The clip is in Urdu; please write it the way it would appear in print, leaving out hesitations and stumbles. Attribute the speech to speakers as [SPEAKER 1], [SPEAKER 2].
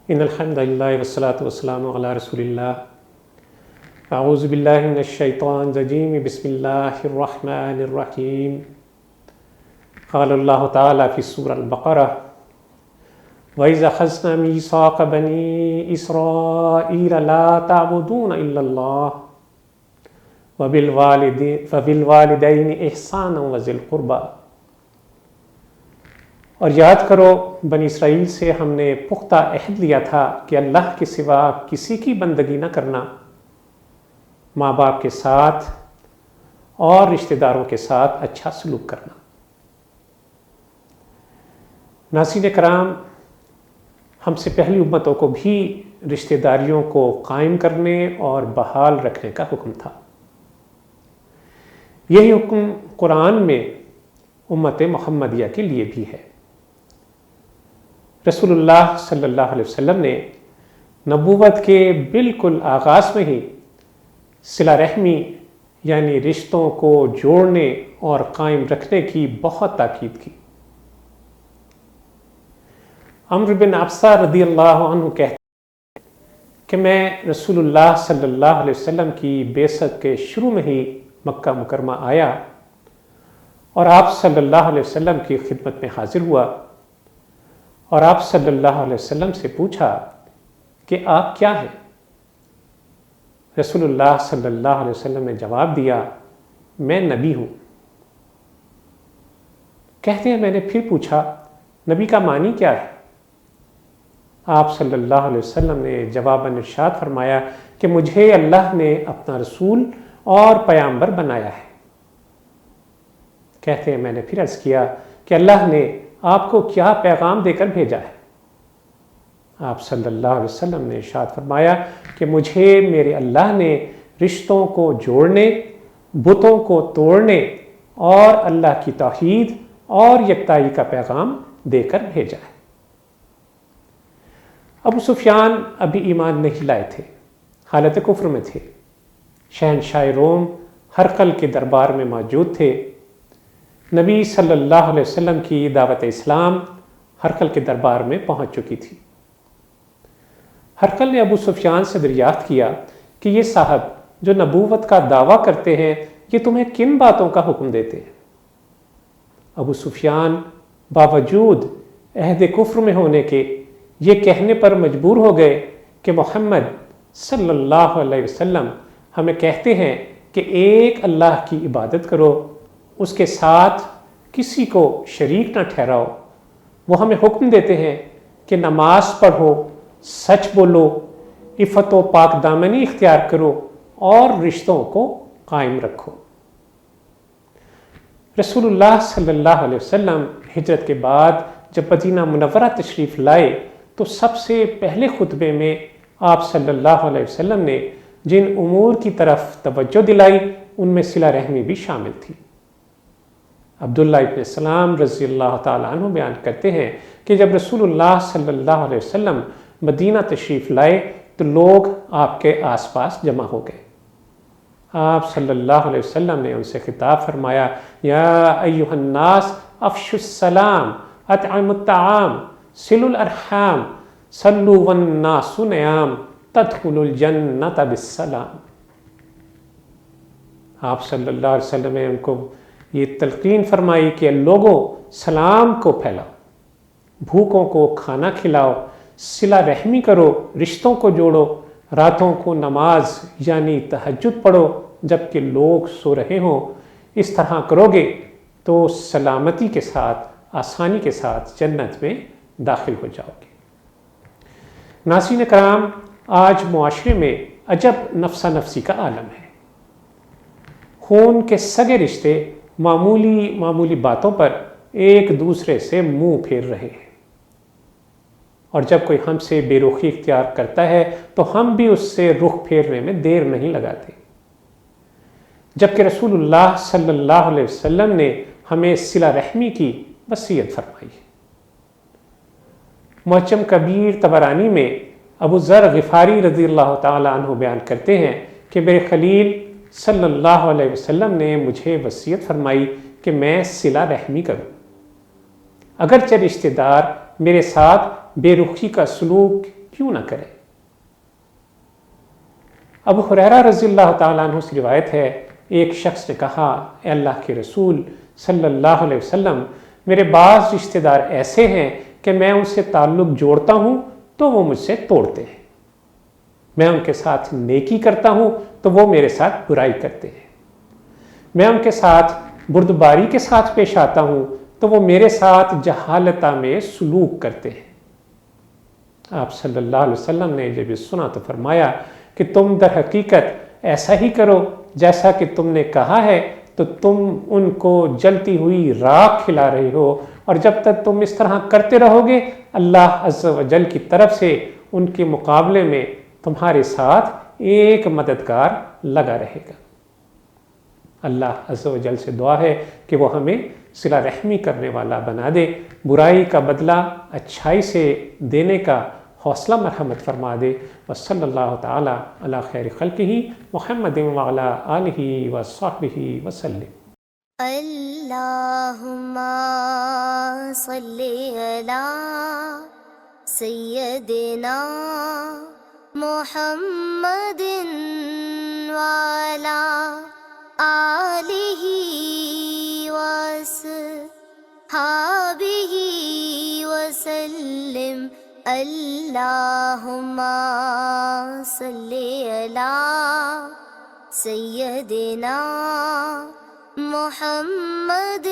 [SPEAKER 1] ان الحمد للہ والصلاة والسلام علی رسول اللہ اعوذ باللہ من الشیطان الرجیم بسم اللہ الرحمن الرحیم قال اللہ تعالی فی سورۃ البقرہ وَإِذْ أَخَذْنَا مِيثَاقَ بَنِي إِسْرَائِيلَ لَا تَعْبُدُونَ إِلَّا اللَّهَ وَبِالْوَالِدَيْنِ إِحْسَانًا وَذِي الْقُرْبَى۔ اور یاد کرو بنی اسرائیل سے ہم نے پختہ عہد لیا تھا کہ اللہ کے سوا کسی کی بندگی نہ کرنا، ماں باپ کے ساتھ اور رشتہ داروں کے ساتھ اچھا سلوک کرنا۔ ناظرین کرام، ہم سے پہلی امتوں کو بھی رشتہ داریوں کو قائم کرنے اور بحال رکھنے کا حکم تھا۔ یہی حکم قرآن میں امت محمدیہ کے لیے بھی ہے۔ رسول اللہ صلی اللہ علیہ وسلم نے نبوت کے بالکل آغاز میں ہی صلہ رحمی یعنی رشتوں کو جوڑنے اور قائم رکھنے کی بہت تاکید کی۔ عمرو بن عبسہ رضی اللہ عنہ کہتے ہیں کہ میں رسول اللہ صلی اللہ علیہ وسلم کی بعثت کے شروع میں ہی مکہ مکرمہ آیا اور آپ صلی اللہ علیہ وسلم کی خدمت میں حاضر ہوا اور آپ صلی اللہ علیہ وسلم سے پوچھا کہ آپ کیا ہیں؟ رسول اللہ صلی اللہ علیہ وسلم نے جواب دیا، میں نبی ہوں۔ کہتے ہیں میں نے پھر پوچھا، نبی کا معنی کیا ہے؟ آپ صلی اللہ علیہ وسلم نے جواباً ارشاد فرمایا کہ مجھے اللہ نے اپنا رسول اور پیغمبر بنایا ہے۔ کہتے ہیں میں نے پھر عرض کیا کہ اللہ نے آپ کو کیا پیغام دے کر بھیجا ہے؟ آپ صلی اللہ علیہ وسلم نے ارشاد فرمایا کہ مجھے میرے اللہ نے رشتوں کو جوڑنے، بتوں کو توڑنے اور اللہ کی توحید اور یکتائی کا پیغام دے کر بھیجا ہے۔ ابو سفیان ابھی ایمان نہیں لائے تھے، حالت کفر میں تھے۔ شہنشاہ روم ہرقل کے دربار میں موجود تھے۔ نبی صلی اللہ علیہ وسلم کی دعوت اسلام ہرقل کے دربار میں پہنچ چکی تھی۔ ہرقل نے ابو سفیان سے دریافت کیا کہ یہ صاحب جو نبوت کا دعویٰ کرتے ہیں یہ تمہیں کن باتوں کا حکم دیتے ہیں؟ ابو سفیان باوجود عہد کفر میں ہونے کے یہ کہنے پر مجبور ہو گئے کہ محمد صلی اللہ علیہ وسلم ہمیں کہتے ہیں کہ ایک اللہ کی عبادت کرو، اس کے ساتھ کسی کو شریک نہ ٹھہراؤ۔ وہ ہمیں حکم دیتے ہیں کہ نماز پڑھو، سچ بولو، عفت و پاک دامنی اختیار کرو اور رشتوں کو قائم رکھو۔ رسول اللہ صلی اللہ علیہ وسلم ہجرت کے بعد جب مدینہ منورہ تشریف لائے تو سب سے پہلے خطبے میں آپ صلی اللہ علیہ وسلم نے جن امور کی طرف توجہ دلائی ان میں صلہ رحمی بھی شامل تھی۔ عبداللہ ابن سلام رضی اللہ تعالیٰ عنہ بیان کرتے ہیں کہ جب رسول اللہ صلی اللہ علیہ وسلم مدینہ تشریف لائے تو لوگ آپ کے آس پاس جمع ہو گئے۔ آپ صلی اللہ علیہ وسلم نے ان سے خطاب فرمایا، یا ایھا الناس افشوا السلام، اطعموا الطعام، صلوا الارحام، صلوا والناس نیام، تدخلوا الجنۃ بالسلام۔ آپ صلی اللہ علیہ وسلم نے ان کو یہ تلقین فرمائی کہ لوگوں سلام کو پھیلاؤ، بھوکوں کو کھانا کھلاؤ، صلہ رحمی کرو، رشتوں کو جوڑو، راتوں کو نماز یعنی تہجد پڑھو جبکہ لوگ سو رہے ہوں۔ اس طرح کرو گے تو سلامتی کے ساتھ، آسانی کے ساتھ جنت میں داخل ہو جاؤ گے۔ ناظرین کرام، آج معاشرے میں عجب نفسا نفسی کا عالم ہے۔ خون کے سگے رشتے معمولی باتوں پر ایک دوسرے سے منہ پھیر رہے ہیں، اور جب کوئی ہم سے بے رخی اختیار کرتا ہے تو ہم بھی اس سے رخ پھیرنے میں دیر نہیں لگاتے، جبکہ رسول اللہ صلی اللہ علیہ وسلم نے ہمیں صلہ رحمی کی وصیت فرمائی ہے۔ معجم کبیر طبرانی میں ابو ذر غفاری رضی اللہ تعالیٰ عنہ بیان کرتے ہیں کہ میرے خلیل صلی اللہ علیہ وسلم نے مجھے وصیت فرمائی کہ میں صلہ رحمی کروں، اگرچہ رشتہ دار میرے ساتھ بے رخی کا سلوک کیوں نہ کرے؟ ابو ہریرہ رضی اللہ تعالیٰ عنہ سے روایت ہے، ایک شخص نے کہا، اے اللہ کے رسول صلی اللہ علیہ وسلم، میرے بعض رشتہ دار ایسے ہیں کہ میں ان سے تعلق جوڑتا ہوں تو وہ مجھ سے توڑتے ہیں، میں ان کے ساتھ نیکی کرتا ہوں تو وہ میرے ساتھ برائی کرتے ہیں، میں ان کے ساتھ بردباری کے ساتھ پیش آتا ہوں تو وہ میرے ساتھ جہالتہ میں سلوک کرتے ہیں۔ آپ صلی اللہ علیہ وسلم نے جب یہ سنا تو فرمایا کہ تم در حقیقت ایسا ہی کرو جیسا کہ تم نے کہا ہے، تو تم ان کو جلتی ہوئی راکھ کھلا رہے ہو، اور جب تک تم اس طرح کرتے رہو گے اللہ عز و جل کی طرف سے ان کے مقابلے میں تمہارے ساتھ ایک مددگار لگا رہے گا۔ اللہ عز و جل سے دعا ہے کہ وہ ہمیں صلہ رحمی کرنے والا بنا دے، برائی کا بدلہ اچھائی سے دینے کا حوصلہ مرحمت فرما دے۔ وصلی اللہ تعالی علی خیر خلقہ محمد وعلی آلہ وصحبہ وسلم۔
[SPEAKER 2] اللہم صلی علی سیدنا محمد وعلی آلہ وصحبہ وسلم۔ اللہم صلی علی سیدنا محمد